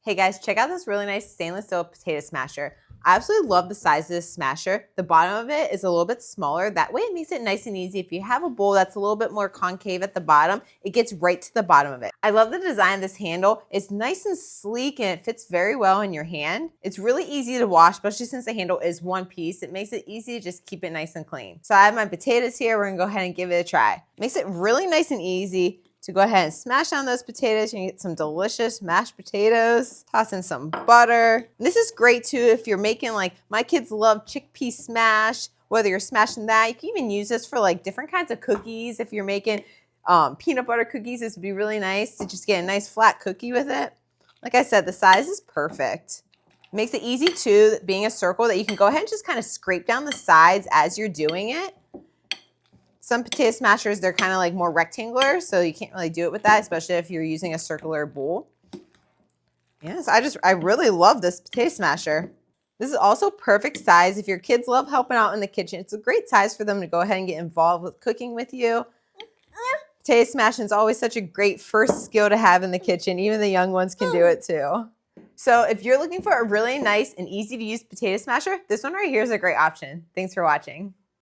Hey guys, check out this really nice stainless steel potato smasher. I absolutely love the size of this smasher. The bottom of it is a little bit smaller. That way it makes it nice and easy. If you have a bowl that's a little bit more concave at the bottom, it gets right to the bottom of it. I love the design of this handle. It's nice and sleek and it fits very well in your hand. It's really easy to wash, especially since the handle is one piece. It makes it easy to just keep it nice and clean. So I have my potatoes here. We're gonna go ahead and give it a try. Makes it really nice and easy to go ahead and smash down those potatoes. You can get some delicious mashed potatoes. Toss in some butter. And this is great too if you're making, like, my kids love chickpea smash. Whether you're smashing that, you can even use this for like different kinds of cookies. If you're making peanut butter cookies, this would be really nice to just get a nice flat cookie with it. Like I said, the size is perfect. Makes it easy too, being a circle, that you can go ahead and just kind of scrape down the sides as you're doing it. Some potato smashers, they're kind of like more rectangular, so you can't really do it with that, especially if you're using a circular bowl. Yes, I really love this potato smasher. This is also perfect size if your kids love helping out in the kitchen. It's a great size for them to go ahead and get involved with cooking with you. Potato smashing is always such a great first skill to have in the kitchen. Even the young ones can do it too. So if you're looking for a really nice and easy to use potato smasher, this one right here is a great option. Thanks for watching.